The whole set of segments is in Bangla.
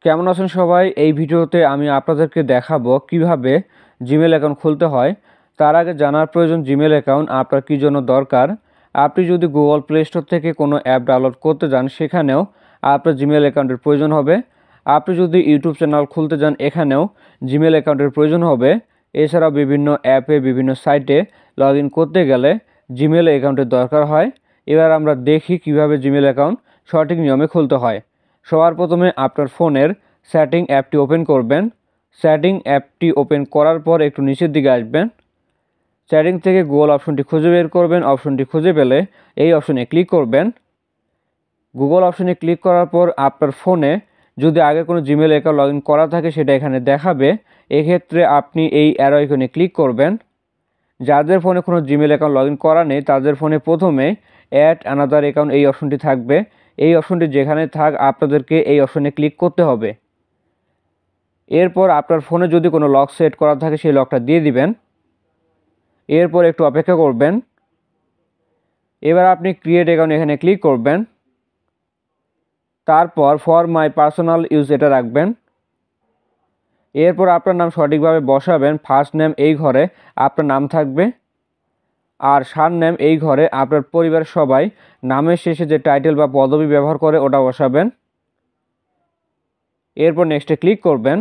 কেমন আছেন সবাই? এই ভিডিওতে আমি আপনাদেরকে দেখাবো কিভাবে জিমেল অ্যাকাউন্ট খুলতে হয়। তার আগে জানার প্রয়োজন জিমেল অ্যাকাউন্ট আপনার কী জন্য দরকার। আপনি যদি গুগল প্লে স্টোর থেকে কোনো অ্যাপ ডাউনলোড করতে যান সেখানেও আপনার জিমেল অ্যাকাউন্টের প্রয়োজন হবে। আপনি যদি ইউটিউব চ্যানেল খুলতে যান এখানেও জিমেল অ্যাকাউন্টের প্রয়োজন হবে। এছাড়াও বিভিন্ন অ্যাপে বিভিন্ন সাইটে লগ ইন করতে গেলে জিমেল অ্যাকাউন্টের দরকার হয়। এবার আমরা দেখি কিভাবে জিমেল অ্যাকাউন্ট সঠিক নিয়মে খুলতে হয়। সবার প্রথমে আপনার ফোনের সেটিং অ্যাপটি ওপেন করবেন। সেটিং অ্যাপটি ওপেন করার পর একটু নিচের দিকে আসবেন। সেটিং থেকে গুগল অপশনটি খুঁজে বের করবেন। অপশনটি খুঁজে পেলে এই অপশনে ক্লিক করবেন। গুগল অপশনে ক্লিক করার পর আপনার ফোনে যদি আগে কোনো জিমেল অ্যাকাউন্ট লগ ইন করা থাকে সেটা এখানে দেখাবে। এক্ষেত্রে আপনি এই অ্যারো আইকনে ক্লিক করবেন। যাদের ফোনে কোনো জিমেল অ্যাকাউন্ট লগ ইন করা নেই তাদের ফোনে প্রথমে অ্যাড অ্যানাদার অ্যাকাউন্ট এই অপশনটি থাকবে। এই অপশনটি যেখানে থাক আপনাদেরকে এই অপশনে ক্লিক করতে হবে। এরপর আপনার ফোনে যদি কোনো লক সেট করা থাকে সেই লকটা দিয়ে দিবেন। এরপর একটু অপেক্ষা করবেন। এবার আপনি ক্রিয়েট অ্যাকাউন্ট এখানে ক্লিক করবেন। তারপর ফর মাই পার্সোনাল ইউজ এটা রাখবেন। এরপর আপনার নাম সঠিকভাবে বসাবেন। ফার্স্ট নেম এই ঘরে আপনার নাম থাকবে, আর সারনেম এই ঘরে আপনার পরিবারের সবাই নামের শেষে যে টাইটেল বা পদবি ব্যবহার করে ওটা বসাবেন। এরপর নেক্সটে ক্লিক করবেন।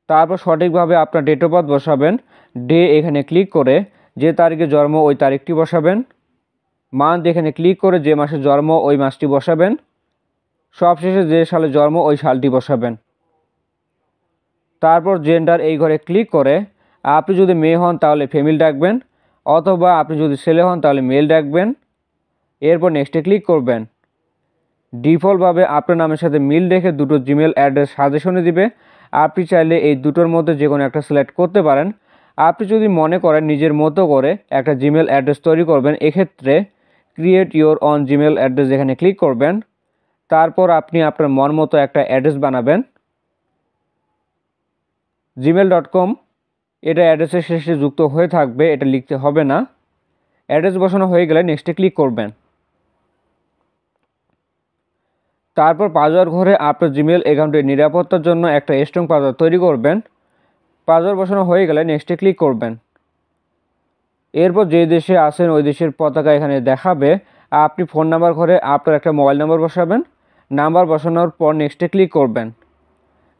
তারপর সঠিকভাবে আপনার ডেট অফ বার্থ বসাবেন। ডে এখানে ক্লিক করে যে তারিখে জন্ম ওই তারিখটি বসাবেন। মান্থ এখানে ক্লিক করে যে মাসে জন্ম ওই মাসটি বসাবেন। সবশেষে যে সালে জন্ম ওই সালটি বসাবেন। তারপর জেন্ডার এই ঘরে ক্লিক করে আপনি যদি মেয়ে হন তাহলে ফিমেল ডাকবেন, অথবা আপনি যদি ছেলে হন তাহলে মেল ডাকবেন। এরপর নেক্সটে ক্লিক করবেন। ডিফল্টভাবে আপনার নামের সাথে মিল রেখে দুটো জিমেল অ্যাড্রেস সাজেশনে দিবে। আপনি চাইলে এই দুটোর মধ্যে যে কোনো একটা সিলেক্ট করতে পারেন। আপনি যদি মনে করেন নিজের মতো করে একটা জিমেল অ্যাড্রেস তৈরি করবেন, এক্ষেত্রে create your on Gmail address এখানে ক্লিক করবেন। তারপর আপনি আপনার মন মতো একটা অ্যাড্রেস বানাবেন। gmail.com এটা অ্যাড্রেসের শেষে যুক্ত হয়ে থাকবে, এটা লিখতে হবে না। অ্যাড্রেস বসানো হয়ে গেলে নেক্সটে ক্লিক করবেন। তারপর পাসওয়ার্ড ঘরে আপনার জিমেল অ্যাকাউন্টের নিরাপত্তার জন্য একটা স্ট্রং পাসওয়ার্ড তৈরি করবেন। পাসওয়ার্ড বসানো হয়ে গেলে নেক্সটে ক্লিক করবেন। এরপর যে দেশে আছেন ওই দেশের পতাকা এখানে দেখাবে। আপনি ফোন নাম্বার ঘরে আপনার একটা মোবাইল নাম্বার বসাবেন। নাম্বার বসানোর পর নেক্সটে ক্লিক করবেন।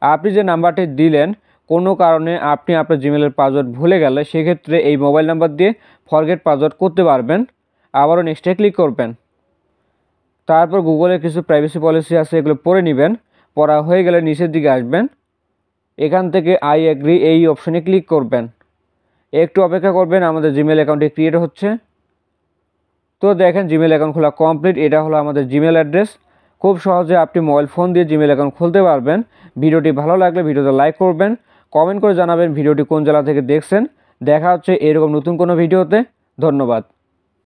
আপনি যে নাম্বারটি দিলেন কোনো কারণে আপনি আপনার জিমেলের পাসওয়ার্ড ভুলে গেলে সেক্ষেত্রে এই মোবাইল নাম্বার দিয়ে ফরগেট পাসওয়ার্ড করতে পারবেন। আবারও নেক্সটে ক্লিক করবেন। তারপর গুগলের কিছু প্রাইভেসি পলিসি আছে, এগুলো পড়ে নেবেন। পড়া হয়ে গেলে নিচের দিকে আসবেন। এখান থেকে আই এগ্রি এই অপশনে ক্লিক করবেন। একটু অপেক্ষা করবেন, আমাদের জিমেল অ্যাকাউন্টটি ক্রিয়েট হচ্ছে। তো দেখেন জিমেল অ্যাকাউন্ট খোলা কমপ্লিট। এটা হলো আমাদের জিমেল অ্যাড্রেস। খুব সহজে আপনি মোবাইল ফোন দিয়ে জিমেল অ্যাকাউন্ট খুলতে পারবেন। ভিডিওটি ভালো লাগলে ভিডিওতে লাইক করবেন, কমেন্ট করে জানাবেন ভিডিওটি কোন জেলা থেকে দেখছেন। দেখা হচ্ছে এরকম নতুন কোনো ভিডিওতে। ধন্যবাদ।